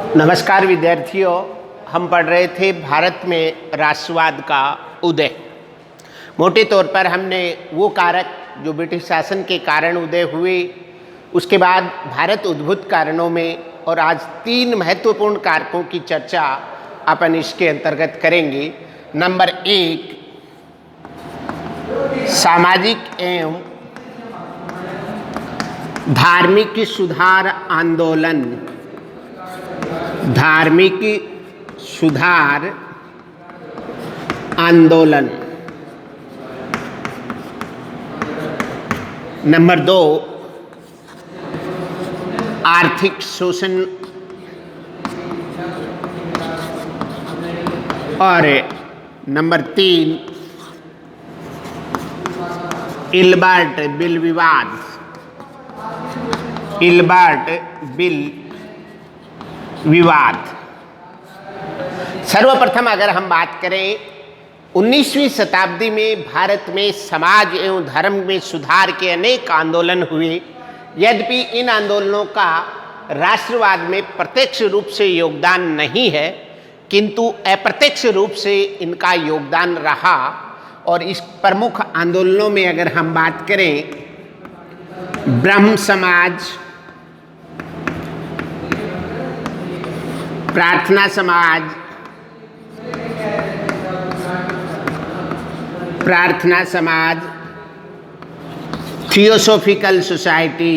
नमस्कार विद्यार्थियों, हम पढ़ रहे थे भारत में राष्ट्रवाद का उदय। मोटे तौर पर हमने वो कारक जो ब्रिटिश शासन के कारण उदय हुए, उसके बाद भारत उद्भूत कारणों में, और आज 3 महत्वपूर्ण कारकों की चर्चा अपन इसके अंतर्गत करेंगे। नंबर 1, सामाजिक एवं धार्मिक सुधार आंदोलन। धार्मिक सुधार आंदोलन। नंबर 2, आर्थिक शोषण और नंबर 3, इल्बर्ट बिल विवाद। इल्बर्ट बिल विवाद। सर्वप्रथम अगर हम बात करें, 19वीं शताब्दी में भारत में समाज एवं धर्म में सुधार के अनेक आंदोलन हुए। यद्यपि इन आंदोलनों का राष्ट्रवाद में प्रत्यक्ष रूप से योगदान नहीं है, किंतु अप्रत्यक्ष रूप से इनका योगदान रहा। और इस प्रमुख आंदोलनों में अगर हम बात करें, ब्रह्म समाज, प्रार्थना समाज, theosophical society,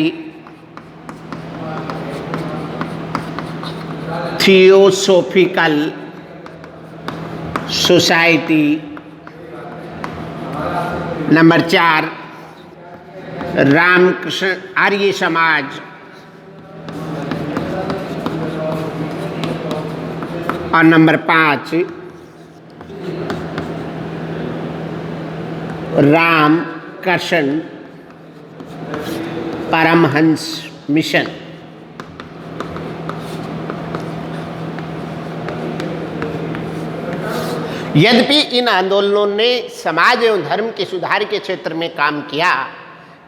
number 4, Ramakrishna Arya Samaj, और नंबर 5, रामकृष्ण परमहंस मिशन। यद्यपि इन आंदोलनों ने समाज एवं धर्म के सुधार के क्षेत्र में काम किया,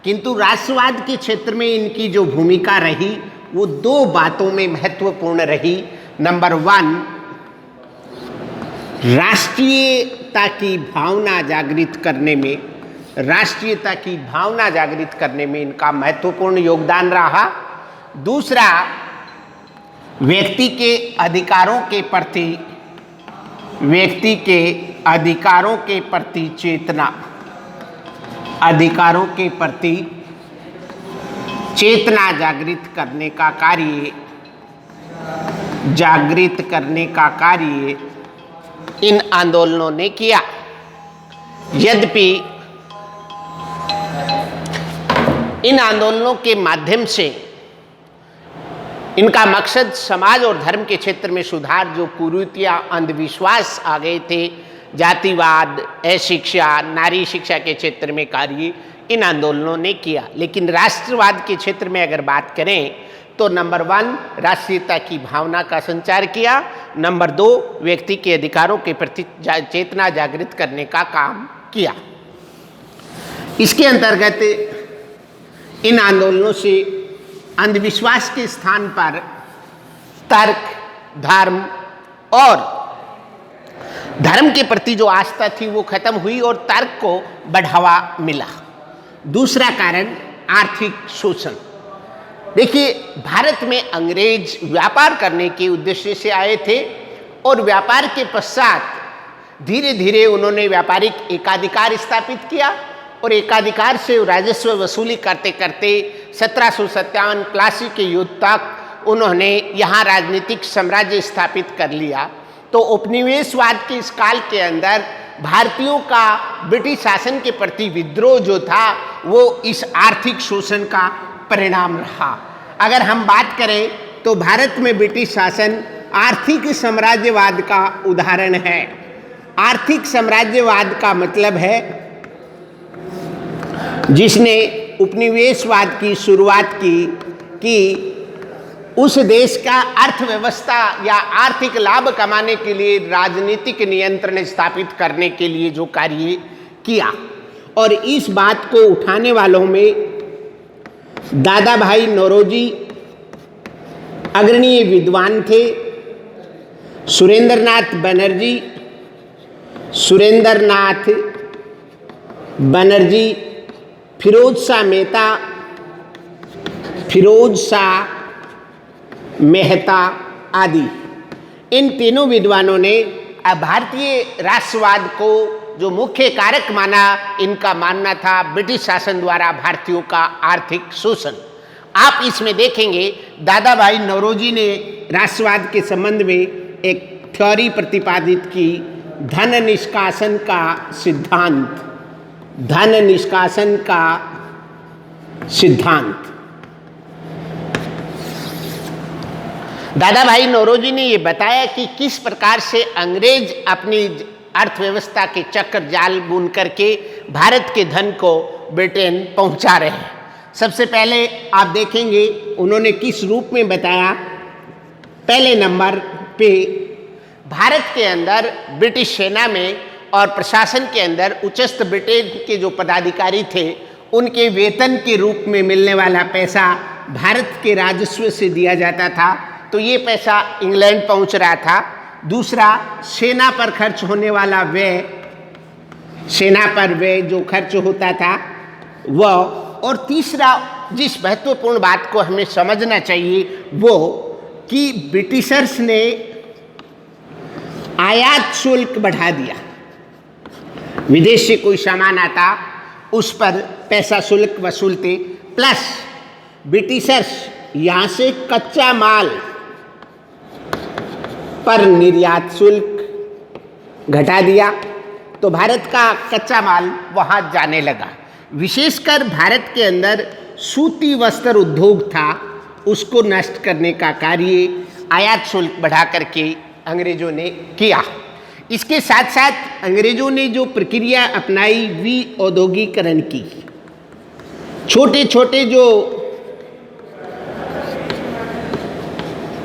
किंतु राष्ट्रवाद के क्षेत्र में इनकी जो भूमिका रही वो 2 बातों में महत्वपूर्ण रही। नंबर 1, राष्ट्रीयता की भावना जागृत करने में, इनका महत्वपूर्ण योगदान रहा। दूसरा, व्यक्ति के अधिकारों के प्रति चेतना जागृत करने का कार्य इन आंदोलनों ने किया। यद्यपि इन आंदोलनों के माध्यम से इनका मकसद समाज और धर्म के क्षेत्र में सुधार, जो कुरीतियां, अंधविश्वास आ गए थे, जातिवाद, अशिक्षा, नारी शिक्षा के क्षेत्र में कार्य इन आंदोलनों ने किया। लेकिन राष्ट्रवाद के क्षेत्र में अगर बात करें तो नंबर 1, राष्ट्रीयता की भावना का संचार किया। नंबर 2, व्यक्ति के अधिकारों के प्रति चेतना जागृत करने का काम किया। इसके अंतर्गत इन आंदोलनों से अंधविश्वास के स्थान पर तर्क, धर्म और धर्म के प्रति जो आस्था थी वो खत्म हुई और तर्क को बढ़ावा मिला। दूसरा कारण, आर्थिक शोषण। देखिए, भारत में अंग्रेज व्यापार करने के उद्देश्य से आए थे और व्यापार के पश्चात धीरे धीरे उन्होंने व्यापारिक एकाधिकार स्थापित किया और एकाधिकार से राजस्व वसूली करते करते 1757 प्लासी के युद्ध तक उन्होंने यहाँ राजनीतिक साम्राज्य स्थापित कर लिया। तो उपनिवेशवाद के इस काल के अंदर भारतीयों का ब्रिटिश शासन के प्रति विद्रोह जो था वो इस आर्थिक शोषण का परिणाम रहा। अगर हम बात करें तो भारत में ब्रिटिश शासन आर्थिक साम्राज्यवाद का उदाहरण है। आर्थिक साम्राज्यवाद का मतलब है जिसने उपनिवेशवाद की शुरुआत की कि उस देश का अर्थव्यवस्था या आर्थिक लाभ कमाने के लिए राजनीतिक नियंत्रण स्थापित करने के लिए जो कार्य किया। और इस बात को उठाने वालों में दादा भाई नौरोजी अग्रणीय विद्वान थे सुरेंद्रनाथ बनर्जी, सुरेंद्रनाथ बनर्जी, फिरोज शाह मेहता, फिरोज शाह मेहता आदि, इन तीनों विद्वानों ने भारतीय राष्ट्रवाद को जो मुख्य कारक माना, इनका मानना था ब्रिटिश शासन द्वारा भारतीयों का आर्थिक शोषण। आप इसमें देखेंगे दादा भाई नौरोजी ने राष्ट्रवाद के संबंध में एक थ्योरी प्रतिपादित की, धन निष्कासन का सिद्धांत, धन निष्कासन का सिद्धांत। दादा भाई नौरोजी ने ये बताया कि किस प्रकार से अंग्रेज अपनी अर्थव्यवस्था के चक्र जाल बुन करके भारत के धन को ब्रिटेन पहुंचा रहे हैं। सबसे पहले आप देखेंगे उन्होंने किस रूप में बताया। पहले नंबर पे भारत के अंदर ब्रिटिश सेना में और प्रशासन के अंदर उच्चस्थ ब्रिटेन के जो पदाधिकारी थे, उनके वेतन के रूप में मिलने वाला पैसा भारत के राजस्व से दिया जाता था, तो ये पैसा इंग्लैंड पहुंच रहा था। दूसरा, सेना पर खर्च होने वाला व्यय, सेना पर व्यय जो खर्च होता था वह, और तीसरा जिस महत्वपूर्ण बात को हमें समझना चाहिए वो कि ब्रिटिशर्स ने आयात शुल्क बढ़ा दिया। विदेश से कोई सामान आता उस पर पैसा शुल्क वसूलते, प्लस ब्रिटिशर्स यहाँ से कच्चा माल पर निर्यात शुल्क घटा दिया, तो भारत का कच्चा माल वहाँ जाने लगा। विशेषकर भारत के अंदर सूती वस्त्र उद्योग था, उसको नष्ट करने का कार्य आयात शुल्क बढ़ा करके अंग्रेजों ने किया। इसके साथ साथ अंग्रेजों ने जो प्रक्रिया अपनाई विऔद्योगीकरण की, छोटे छोटे जो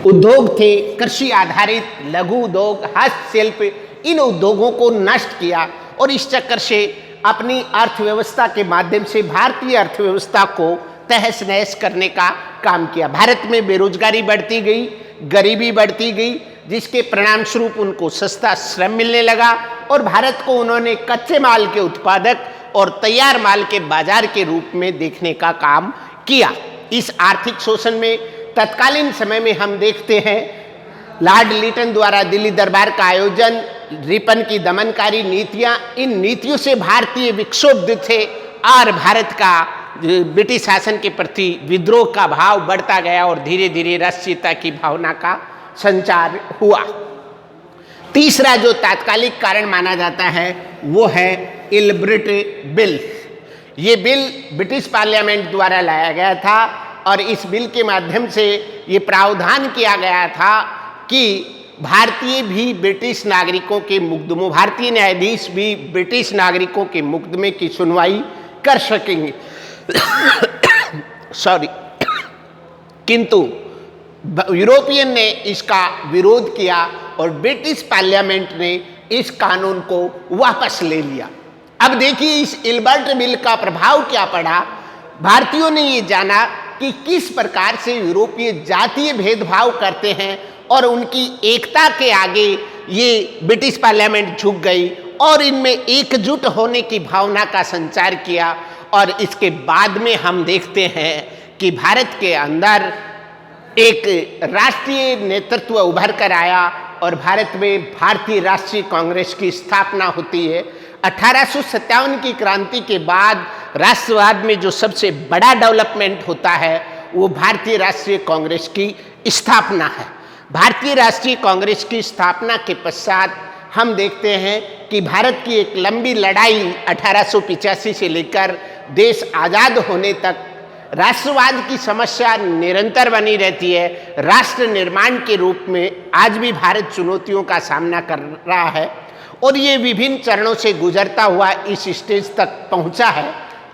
उद्योग थे, कृषि आधारित लघु उद्योग, हस्तशिल्प, इन उद्योगों को नष्ट किया और इस चक्कर से अपनी अर्थव्यवस्था के माध्यम से भारतीय अर्थव्यवस्था को तहस नहस करने का काम किया। भारत में बेरोजगारी बढ़ती गई, गरीबी बढ़ती गई, जिसके परिणाम स्वरूप उनको सस्ता श्रम मिलने लगा और भारत को उन्होंने कच्चे माल के उत्पादक और तैयार माल के बाजार के रूप में देखने का काम किया। इस आर्थिक शोषण में तत्कालीन समय में हम देखते हैं लॉर्ड लिटन द्वारा दिल्ली दरबार का आयोजन, रिपन की दमनकारी नीतियां, इन नीतियों से भारतीय विक्षुब्ध थे और भारत का ब्रिटिश शासन के प्रति विद्रोह का भाव बढ़ता गया और धीरे धीरे राष्ट्रीयता की भावना का संचार हुआ। तीसरा जो तात्कालिक कारण माना जाता है वो है इल्ब्रिट बिल। ये बिल ब्रिटिश पार्लियामेंट द्वारा लाया गया था और इस बिल के माध्यम से ये प्रावधान किया गया था कि भारतीय भी ब्रिटिश नागरिकों के मुकदमों, भारतीय न्यायाधीश भी ब्रिटिश नागरिकों के मुकदमे की सुनवाई कर सकेंगे। सॉरी, किंतु यूरोपियन ने इसका विरोध किया और ब्रिटिश पार्लियामेंट ने इस कानून को वापस ले लिया। अब देखिए इस इल्बर्ट बिल का प्रभाव क्या पड़ा। भारतीयों ने ये जाना कि किस प्रकार से यूरोपीय जातीय भेदभाव करते हैं और उनकी एकता के आगे ये ब्रिटिश पार्लियामेंट झुक गई और इनमें एकजुट होने की भावना का संचार किया। और इसके बाद में हम देखते हैं कि भारत के अंदर एक राष्ट्रीय नेतृत्व उभर कर आया और भारत में भारतीय राष्ट्रीय कांग्रेस की स्थापना होती है। 1857 की क्रांति के बाद राष्ट्रवाद में जो सबसे बड़ा डेवलपमेंट होता है वो भारतीय राष्ट्रीय कांग्रेस की स्थापना है। भारतीय राष्ट्रीय कांग्रेस की स्थापना के पश्चात हम देखते हैं कि भारत की एक लंबी लड़ाई 1885 से लेकर देश आज़ाद होने तक राष्ट्रवाद की समस्या निरंतर बनी रहती है। राष्ट्र निर्माण के रूप में आज भी भारत चुनौतियों का सामना कर रहा है और ये विभिन्न चरणों से गुजरता हुआ इस स्टेज तक पहुंचा है।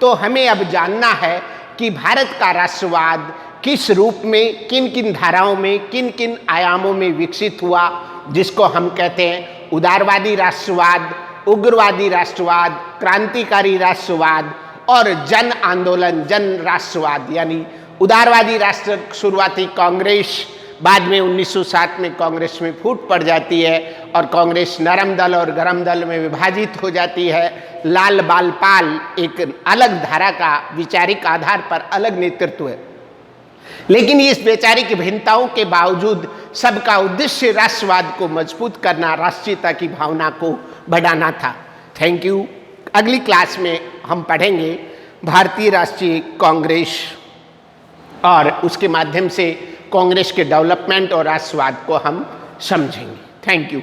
तो हमें अब जानना है कि भारत का राष्ट्रवाद किस रूप में, किन किन धाराओं में, किन किन आयामों में विकसित हुआ, जिसको हम कहते हैं उदारवादी राष्ट्रवाद, उग्रवादी राष्ट्रवाद, क्रांतिकारी राष्ट्रवाद और जन आंदोलन, जन राष्ट्रवाद। यानी उदारवादी राष्ट्र शुरुआती कांग्रेस, बाद में 1907 में कांग्रेस में फूट पड़ जाती है और कांग्रेस नरम दल और गरम दल में विभाजित हो जाती है। लाल बाल पाल एक अलग धारा का वैचारिक आधार पर अलग नेतृत्व है, लेकिन इस वैचारिक भिन्नताओं के बावजूद सबका उद्देश्य राष्ट्रवाद को मजबूत करना, राष्ट्रीयता की भावना को बढ़ाना था। Thank you. अगली क्लास में हम पढ़ेंगे भारतीय राष्ट्रीय कांग्रेस और उसके माध्यम से कांग्रेस के डेवलपमेंट और राष्ट्रवाद को हम समझेंगे। Thank you.